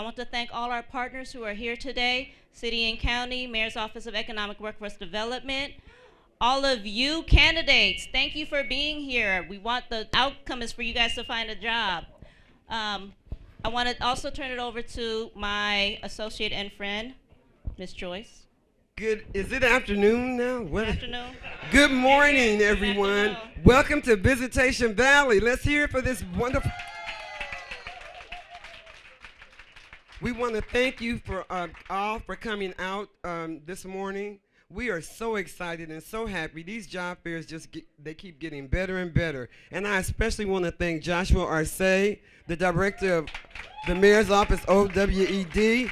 I want to thank all our partners who are here today, City and County, Mayor's Office of Economic Workforce Development, all of you candidates, thank you for being here. We want the outcome is for you guys to find a job. I want to also turn it over to my associate and friend, Ms. Joyce. Good. Is it afternoon now? Good afternoon. Good morning, everyone. Welcome to Visitacion Valley. Let's hear it for this wonderful. We want to thank you for all for coming out this morning. We are so excited and so happy. These job fairs they keep getting better and better. And I especially want to thank Joshua Arce, the director of the Mayor's Office, OEWD.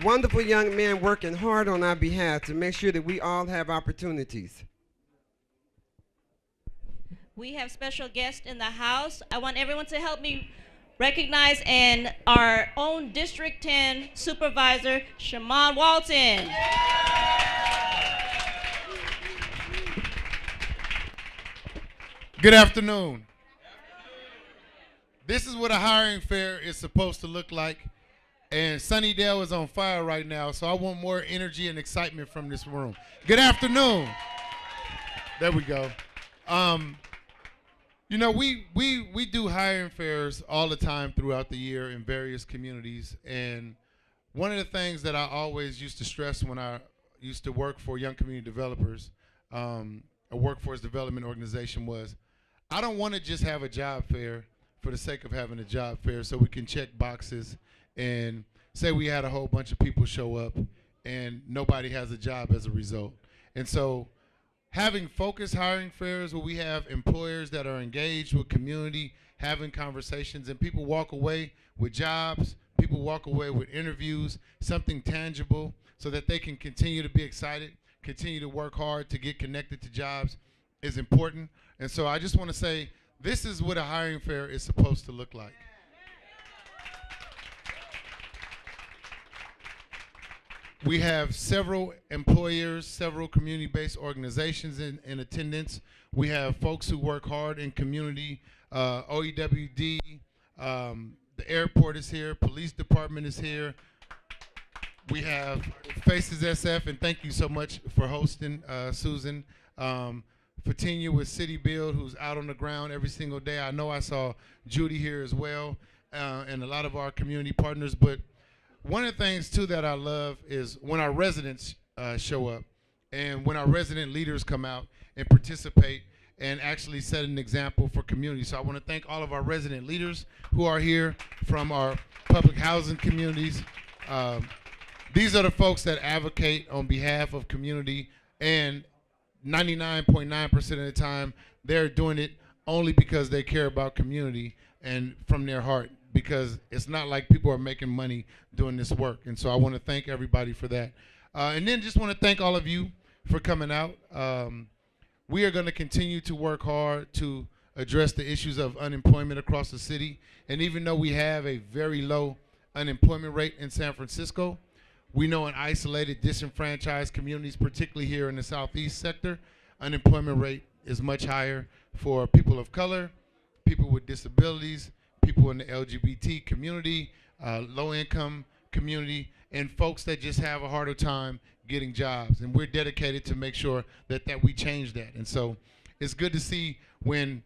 Wonderful young man working hard on our behalf to make sure that we all have opportunities. We have special guests in the house. I want everyone to help me recognize and our own District 10 Supervisor, Shaman Walton. Good afternoon. This is what a hiring fair is supposed to look like. And Sunnydale is on fire right now, so I want more energy and excitement from this room. Good afternoon. There we go. You know, we do hiring fairs all the time throughout the year in various communities. And one of the things that I always used to stress when I used to work for Young Community Developers, a workforce development organization, was I don't want to just have a job fair for the sake of having a job fair so we can check boxes and say we had a whole bunch of people show up and nobody has a job as a result. And so having focused hiring fairs where we have employers that are engaged with community, having conversations, and people walk away with jobs, people walk away with interviews, something tangible so that they can continue to be excited, continue to work hard to get connected to jobs is important. And so I just want to say this is what a hiring fair is supposed to look like. We have several employers, several community-based organizations in attendance. We have folks who work hard in community, OEWD, the airport is here, police department is here. We have Faces SF, and thank you so much for hosting, Susan. Fatina with City Build, who's out on the ground every single day. I know I saw Judy here as well, and a lot of our community partners. But one of the things, too, that I love is when our residents show up and when our resident leaders come out and participate and actually set an example for community. So I want to thank all of our resident leaders who are here from our public housing communities. These are the folks that advocate on behalf of community, and 99.9% of the time, they're doing it only because they care about community and from their heart, because it's not like people are making money doing this work. And so I want to thank everybody for that. And then just want to thank all of you for coming out. We are going to continue to work hard to address the issues of unemployment across the city. And even though we have a very low unemployment rate in San Francisco, we know in isolated, disenfranchised communities, particularly here in the southeast sector, unemployment rate is much higher for people of color, people with disabilities, people in the LGBT community, low-income community, and folks that just have a harder time getting jobs. And we're dedicated to make sure that we change that. And so it's good to see when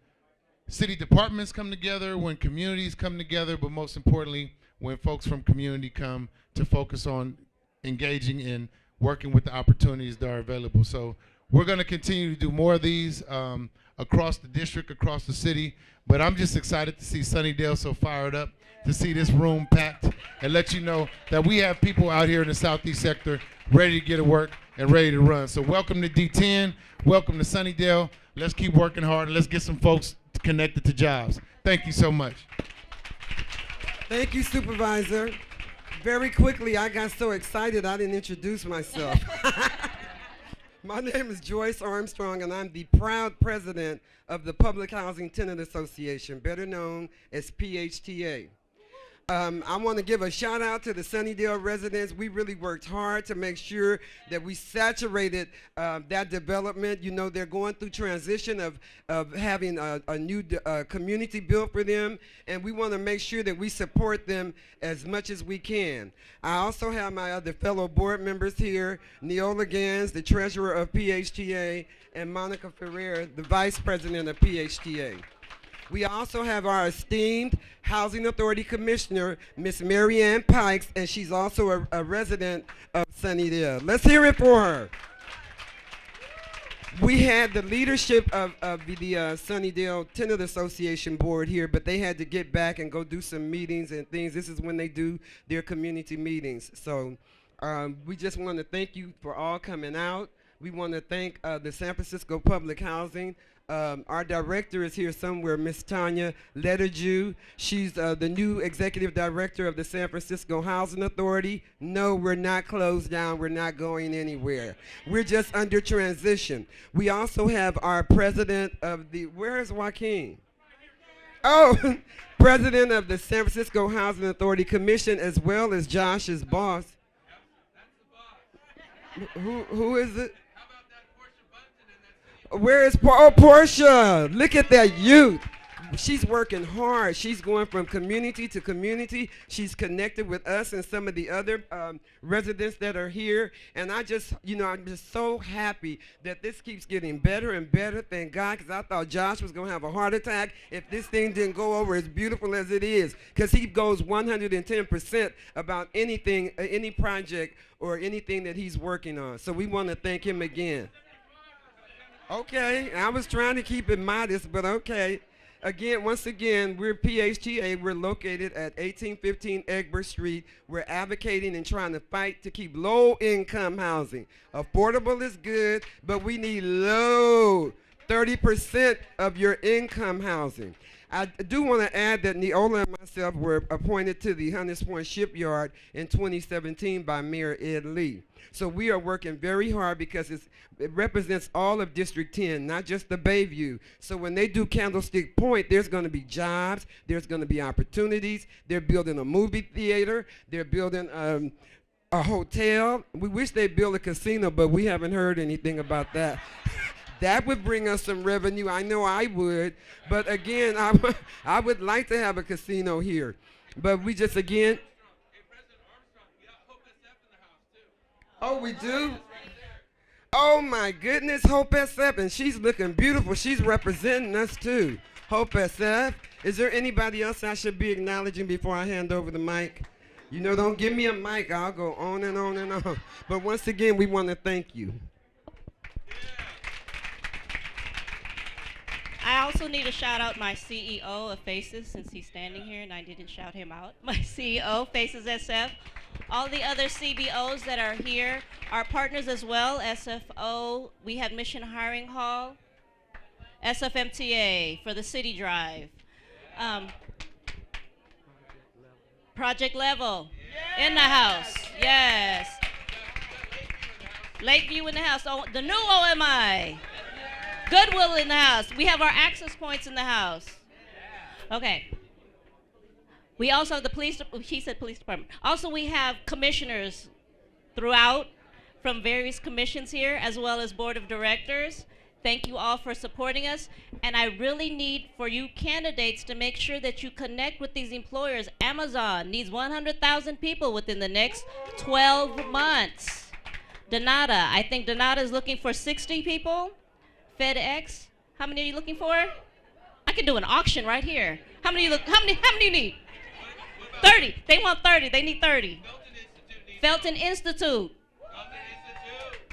city departments come together, when communities come together, but most importantly, when folks from community come to focus on engaging in working with the opportunities that are available. So we're going to continue to do more of these across the district, across the city. But I'm just excited to see Sunnydale so fired up, to see this room packed, and let you know that we have people out here in the southeast sector ready to get to work and ready to run. So welcome to D10, welcome to Sunnydale. Let's keep working hard, and let's get some folks connected to jobs. Thank you so much. Thank you, Supervisor. Very quickly, I got so excited I didn't introduce myself. My name is Joyce Armstrong, and I'm the proud president of the Public Housing Tenant Association, better known as PHTA. I want to give a shout out to the Sunnydale residents. We really worked hard to make sure that we saturated that development. You know, they're going through transition of having a new community built for them, and we want to make sure that we support them as much as we can. I also have my other fellow board members here, Neola Gans, the treasurer of PHTA, and Monica Ferrer, the vice president of PHTA. We also have our esteemed Housing Authority Commissioner, Miss Marianne Pikes, and she's also a resident of Sunnydale. Let's hear it for her. We had the leadership of the Sunnydale Tenant Association board here, but they had to get back and go do some meetings and things. This is when they do their community meetings. So we just want to thank you for all coming out. We want to thank the San Francisco Public Housing. Our director is here somewhere, Miss Tanya Letterju. She's the new executive director of the San Francisco Housing Authority. No, we're not closed down. We're not going anywhere. We're just under transition. We also have our president of the, where is Joaquin? Oh, president of the San Francisco Housing Authority Commission, as well as Josh's boss. Who is it? Where is Portia? Look at that youth. She's working hard. She's going from community to community. She's connected with us and some of the other residents that are here. And I just, I'm just so happy that this keeps getting better and better. Thank God, because I thought Josh was going to have a heart attack if this thing didn't go over as beautiful as it is. Because he goes 110% about anything, any project or anything that he's working on. So we want to thank him again. Okay, I was trying to keep it modest, but okay. Again, once again, we're PHTA. We're located at 1815 Egbert Street. We're advocating and trying to fight to keep low-income housing. Affordable is good, but we need low, 30% of your income housing. I do want to add that Neola and myself were appointed to the Hunters Point Shipyard in 2017 by Mayor Ed Lee. So we are working very hard because it represents all of District 10, not just the Bayview. So when they do Candlestick Point, there's going to be jobs, there's going to be opportunities. They're building a movie theater, they're building a hotel. We wish they'd build a casino, but we haven't heard anything about that. That would bring us some revenue. I know I would. But again, I would like to have a casino here. But we just, again. Oh, we do? Oh, my goodness, Hope SF. And she's looking beautiful. She's representing us, too. Hope SF. Is there anybody else I should be acknowledging before I hand over the mic? Don't give me a mic. I'll go on and on and on. But once again, we want to thank you. I also need to shout out my CEO of Faces, since he's standing here and I didn't shout him out. My CEO, Faces SF. All the other CBOs that are here, our partners as well, SFO, we have Mission Hiring Hall, SFMTA for the City Drive. Project Level in the house, yes. Lakeview in the house, oh, the new OMI. Goodwill in the house. We have our access points in the house. Okay. We also have the police, she said police department. Also, we have commissioners throughout from various commissions here, as well as board of directors. Thank you all for supporting us. And I really need for you candidates to make sure that you connect with these employers. Amazon needs 100,000 people within the next 12 months. Donata, I think Donata is looking for 60 people. FedEx, how many are you looking for? I could do an auction right here. How many you need? 30. They want 30. They need 30. Felton Institute.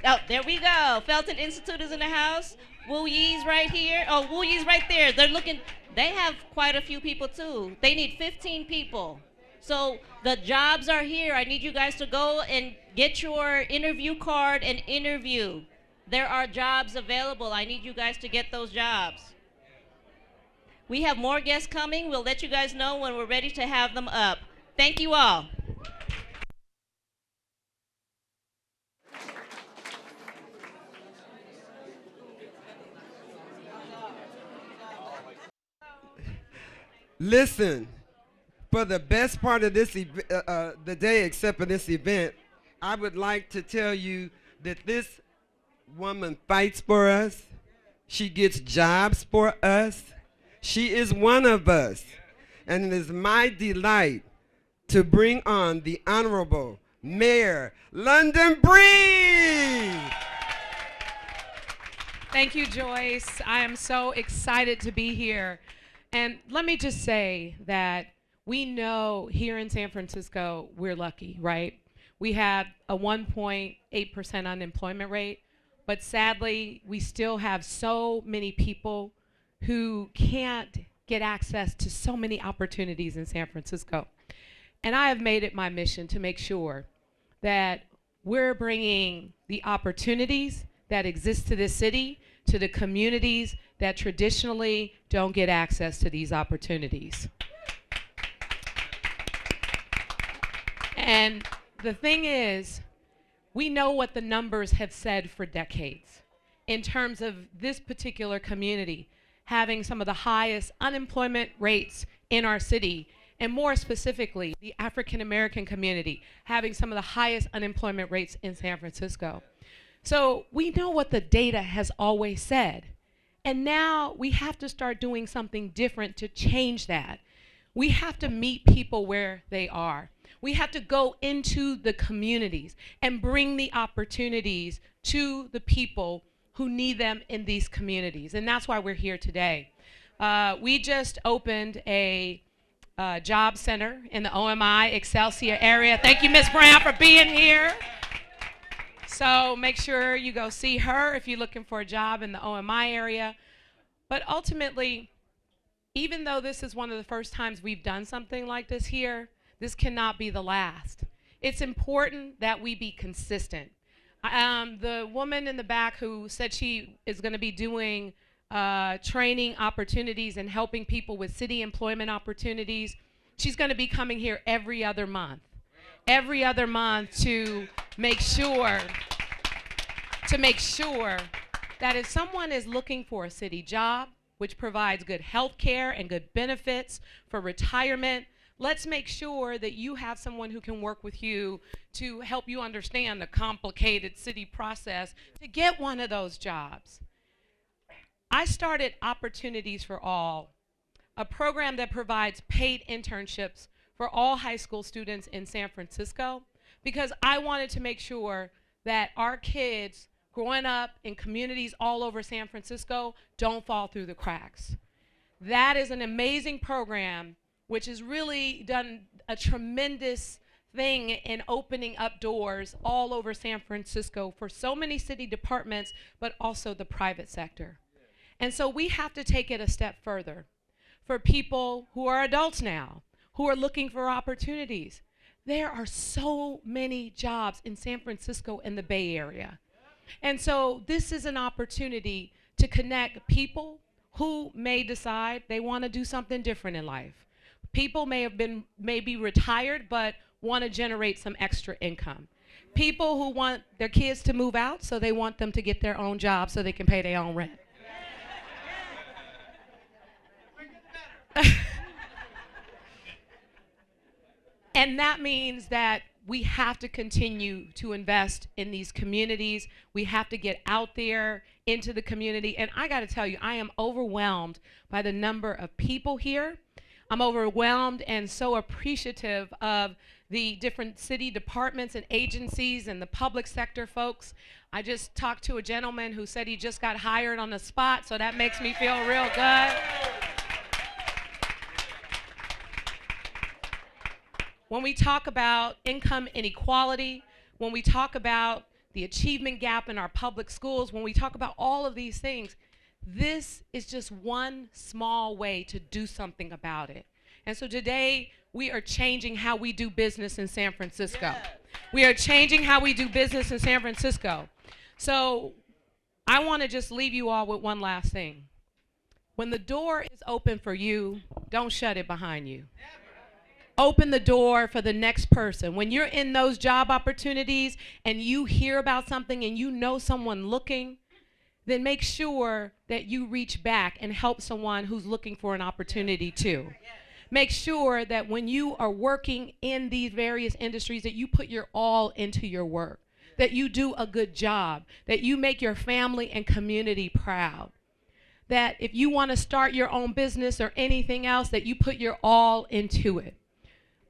Oh, there we go. Felton Institute is in the house. Wu Yee's right here. Oh, Wu Yee's right there. They have quite a few people too. They need 15 people. So the jobs are here. I need you guys to go and get your interview card and interview. There are jobs available. I need you guys to get those jobs. We have more guests coming. We'll let you guys know when we're ready to have them up. Thank you all. Listen, For the best part of this the day, except for this event, I would like to tell you that this woman fights for us. She gets jobs for us. She is one of us. And it is my delight to bring on the Honorable Mayor London Breed. Thank you, Joyce. I am so excited to be here. And let me just say that we know here in San Francisco, we're lucky, right? We have a 1.8% unemployment rate, but sadly, we still have so many people who can't get access to so many opportunities in San Francisco. And I have made it my mission to make sure that we're bringing the opportunities that exist to this city to the communities that traditionally don't get access to these opportunities. And the thing is, we know what the numbers have said for decades in terms of this particular community having some of the highest unemployment rates in our city, and more specifically, the African American community having some of the highest unemployment rates in San Francisco. So we know what the data has always said. And now we have to start doing something different to change that. We have to meet people where they are. We have to go into the communities and bring the opportunities to the people who need them in these communities. And that's why we're here today. We just opened a job center in the OMI Excelsior area. Thank you, Ms. Brown, for being here. So make sure you go see her if you're looking for a job in the OMI area. But ultimately, even though this is one of the first times we've done something like this here, this cannot be the last. It's important that we be consistent. The woman in the back who said she is going to be doing training opportunities and helping people with city employment opportunities, she's going to be coming here every other month to make sure that if someone is looking for a city job, which provides good health care and good benefits for retirement, let's make sure that you have someone who can work with you to help you understand the complicated city process to get one of those jobs. I started Opportunities for All, a program that provides paid internships for all high school students in San Francisco, because I wanted to make sure that our kids growing up in communities all over San Francisco don't fall through the cracks. That is an amazing program which has really done a tremendous thing in opening up doors all over San Francisco for so many city departments, but also the private sector. And so we have to take it a step further for people who are adults now, who are looking for opportunities. There are so many jobs in San Francisco and the Bay Area. And so this is an opportunity to connect people who may decide they want to do something different in life. People may be retired, but want to generate some extra income. People who want their kids to move out, so they want them to get their own job so they can pay their own rent. And that means that we have to continue to invest in these communities. We have to get out there into the community. And I got to tell you, I am overwhelmed by the number of people here. I'm overwhelmed and so appreciative of the different city departments and agencies and the public sector folks. I just talked to a gentleman who said he just got hired on the spot, so that makes me feel real good. When we talk about income inequality, when we talk about the achievement gap in our public schools, when we talk about all of these things, this is just one small way to do something about it. And so today, we are changing how we do business in San Francisco. Yeah. We are changing how we do business in San Francisco. So I want to just leave you all with one last thing. When the door is open for you, don't shut it behind you. Open the door for the next person. When you're in those job opportunities and you hear about something and you know someone looking, then make sure that you reach back and help someone who's looking for an opportunity too. Make sure that when you are working in these various industries that you put your all into your work, that you do a good job, that you make your family and community proud. That if you want to start your own business or anything else, that you put your all into it.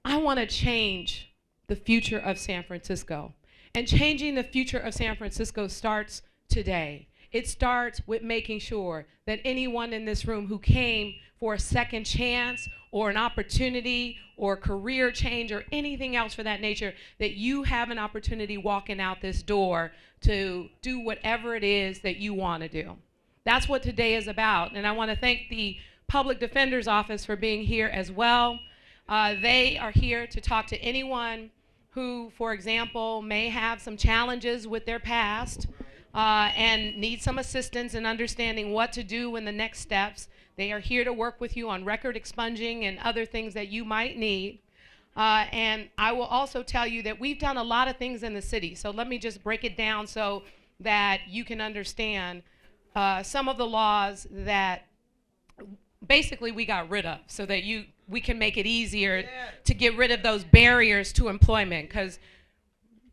I want to change the future of San Francisco. And changing the future of San Francisco starts today. It starts with making sure that anyone in this room who came for a second chance or an opportunity or career change or anything else for that nature, that you have an opportunity walking out this door to do whatever it is that you want to do. That's what today is about. And I want to thank the Public Defender's Office for being here as well. They are here to talk to anyone who, for example, may have some challenges with their past and need some assistance in understanding what to do in the next steps. They are here to work with you on record expunging and other things that you might need. And I will also tell you that we've done a lot of things in the city. So let me just break it down so that you can understand some of the laws that basically we got rid of so that we can make it easier to get rid of those barriers to employment. Because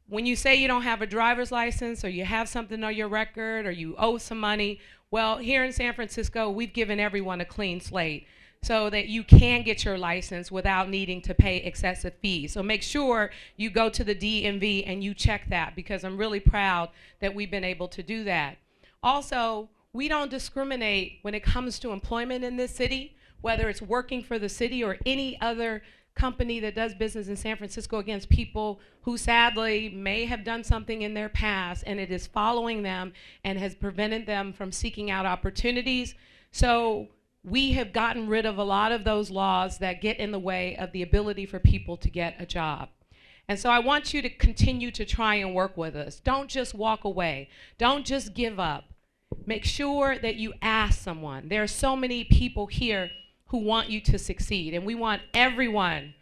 when you say you don't have a driver's license or you have something on your record or you owe some money, well, here in San Francisco, we've given everyone a clean slate so that you can get your license without needing to pay excessive fees. So make sure you go to the DMV and you check that, because I'm really proud that we've been able to do that. Also, we don't discriminate when it comes to employment in this city, whether it's working for the city or any other company that does business in San Francisco, against people who sadly may have done something in their past and it is following them and has prevented them from seeking out opportunities. So we have gotten rid of a lot of those laws that get in the way of the ability for people to get a job. And so I want you to continue to try and work with us. Don't just walk away. Don't just give up. Make sure that you ask someone. There are so many people here who want you to succeed, and we want everyone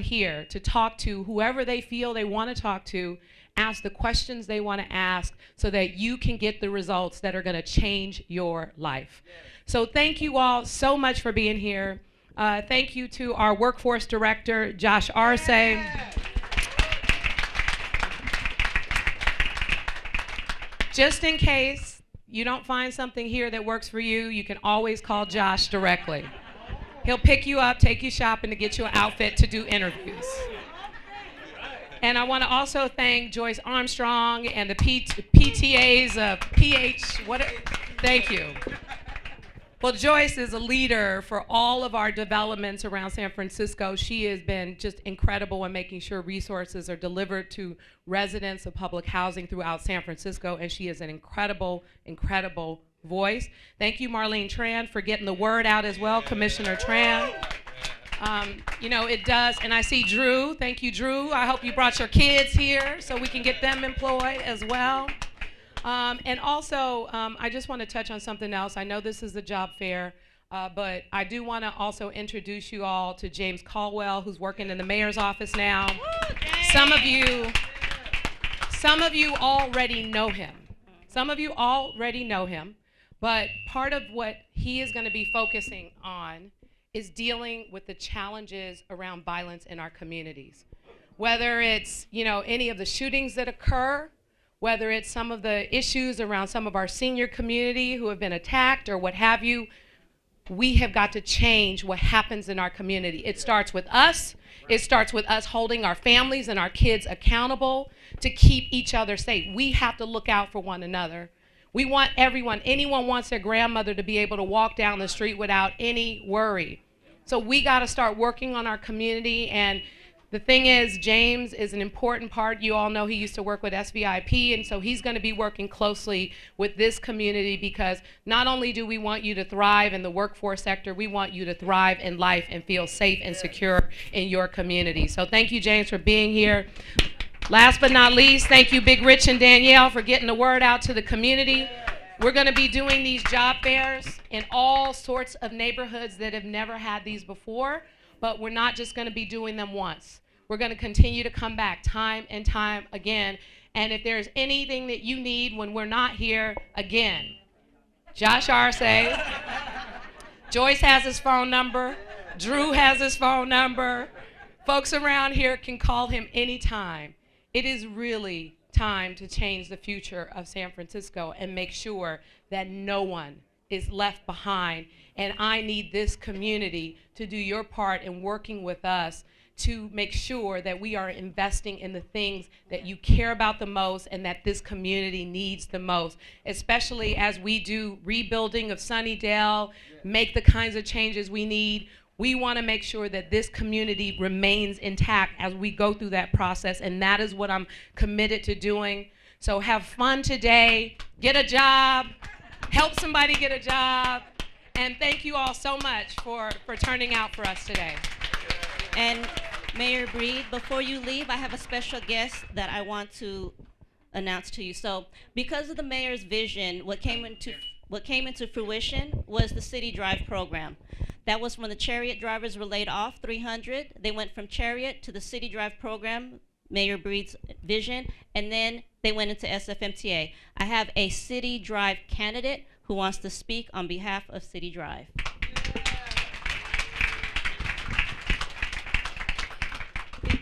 here to talk to whoever they feel they want to talk to, ask the questions they want to ask so that you can get the results that are going to change your life. So thank you all so much for being here. Thank you to our workforce director, Josh Arce. Just in case you don't find something here that works for you, you can always call Josh directly. He'll pick you up, take you shopping to get you an outfit to do interviews. And I want to also thank Joyce Armstrong and the PTA's thank you. Well, Joyce is a leader for all of our developments around San Francisco. She has been just incredible in making sure resources are delivered to residents of public housing throughout San Francisco, and she is an incredible, incredible voice. Thank you, Marlene Tran, for getting the word out as well, Commissioner Tran. You know, it does, and I see Drew. Thank you, Drew. I hope you brought your kids here so we can get them employed as well. And also, I just want to touch on something else. I know this is the job fair, but I do want to also introduce you all to James Caldwell, who's working in the mayor's office now. Some of you already know him. But part of what he is going to be focusing on is dealing with the challenges around violence in our communities. Whether it's, you know, any of the shootings that occur, whether it's some of the issues around some of our senior community who have been attacked or what have you, we have got to change what happens in our community. It starts with us. It starts with us holding our families and our kids accountable to keep each other safe. We have to look out for one another. We want anyone wants their grandmother to be able to walk down the street without any worry. So we got to start working on our community. And the thing is, James is an important part. You all know he used to work with SVIP, and so he's going to be working closely with this community, because not only do we want you to thrive in the workforce sector, we want you to thrive in life and feel safe and secure in your community. So thank you, James, for being here. Last but not least, thank you, Big Rich and Danielle, for getting the word out to the community. We're going to be doing these job fairs in all sorts of neighborhoods that have never had these before, but we're not just going to be doing them once. We're going to continue to come back time and time again. And if there's anything that you need when we're not here, again, Josh Arce, Joyce has his phone number, Drew has his phone number. Folks around here can call him anytime. It is really time to change the future of San Francisco and make sure that no one is left behind. And I need this community to do your part in working with us to make sure that we are investing in the things that you care about the most and that this community needs the most, especially as we do rebuilding of Sunnydale, make the kinds of changes we need. We want to make sure that this community remains intact as we go through that process, and that is what I'm committed to doing. So have fun today, get a job, help somebody get a job, and thank you all so much for turning out for us today. And Mayor Breed, before you leave, I have a special guest that I want to announce to you. So because of the mayor's vision, what came into fruition was the City Drive program. That was when the Chariot drivers were laid off, 300. They went from Chariot to the City Drive program, Mayor Breed's vision, and then they went into SFMTA. I have a City Drive candidate who wants to speak on behalf of City Drive.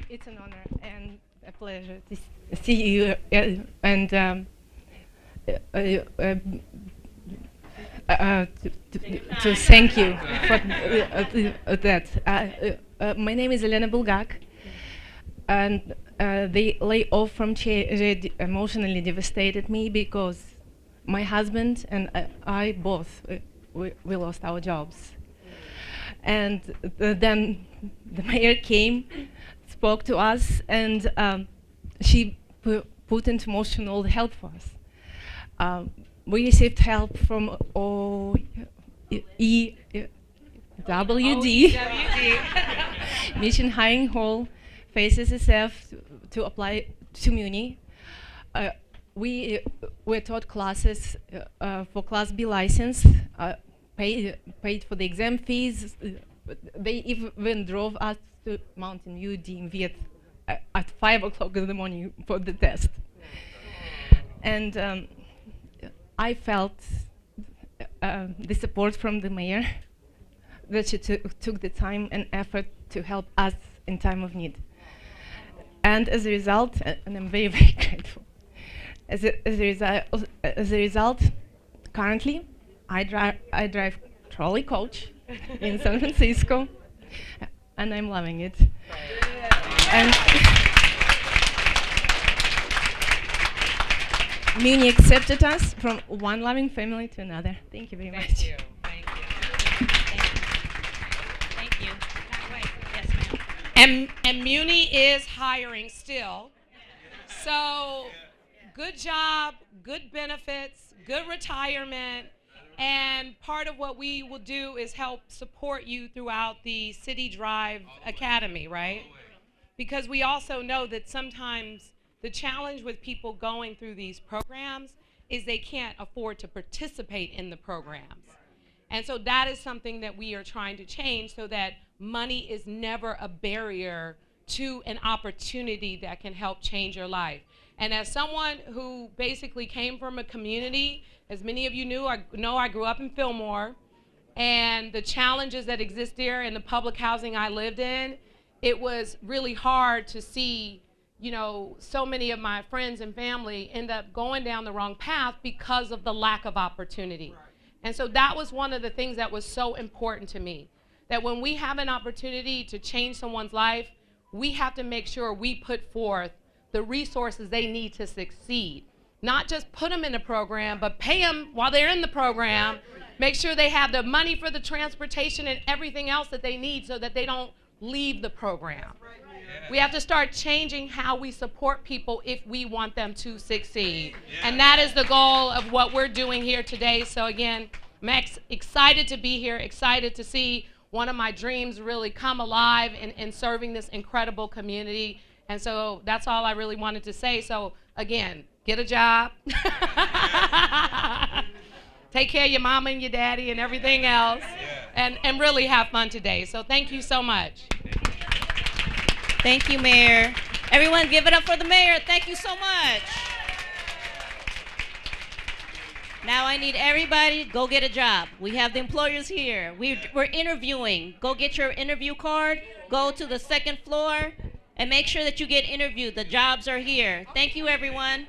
It's an honor and a pleasure to see you and to thank you for that. My name is Elena Bulgak, and the layoff from Chariot emotionally devastated me because my husband and I both we lost our jobs. And then the mayor came, spoke to us, and she put into motion all the help for us. We received help from OEWD, Mission Hiring Hall, FACE-SSF to apply to Muni. We were taught classes for Class B license, paid for the exam fees. They even drove us to Mountain View DMV at 5 o'clock in the morning for the test. And I felt the support from the mayor, that she took the time and effort to help us in time of need. And as a result, and I'm very, very grateful, as a result, currently, I drive trolley coach in San Francisco, and I'm loving it. And Muni accepted us from one loving family to another. Thank you very much. Thank you. Thank you. Thank you. Yes, ma'am. And Muni is hiring still. So good job, good benefits, good retirement. And part of what we will do is help support you throughout the City Drive Academy, right? Because we also know that sometimes the challenge with people going through these programs is they can't afford to participate in the programs. And so that is something that we are trying to change so that money is never a barrier to an opportunity that can help change your life. And as someone who basically came from a community, as many of you know I grew up in Fillmore, and the challenges that exist there in the public housing I lived in, it was really hard to see, you know, so many of my friends and family end up going down the wrong path because of the lack of opportunity. And so that was one of the things that was so important to me, that when we have an opportunity to change someone's life, we have to make sure we put forth the resources they need to succeed. Not just put them in the program, but pay them while they're in the program. Make sure they have the money for the transportation and everything else that they need so that they don't leave the program. We have to start changing how we support people if we want them to succeed. And that is the goal of what we're doing here today. So again, I'm excited to be here, excited to see one of my dreams really come alive in serving this incredible community. And so that's all I really wanted to say. So again, get a job. Take care of your mama and your daddy and everything else. And really have fun today. So thank you so much. Thank you, Mayor. Everyone give it up for the mayor. Thank you so much. Now I need everybody to go get a job. We have the employers here. We're interviewing. Go get your interview card. Go to the second floor and make sure that you get interviewed. The jobs are here. Thank you, everyone.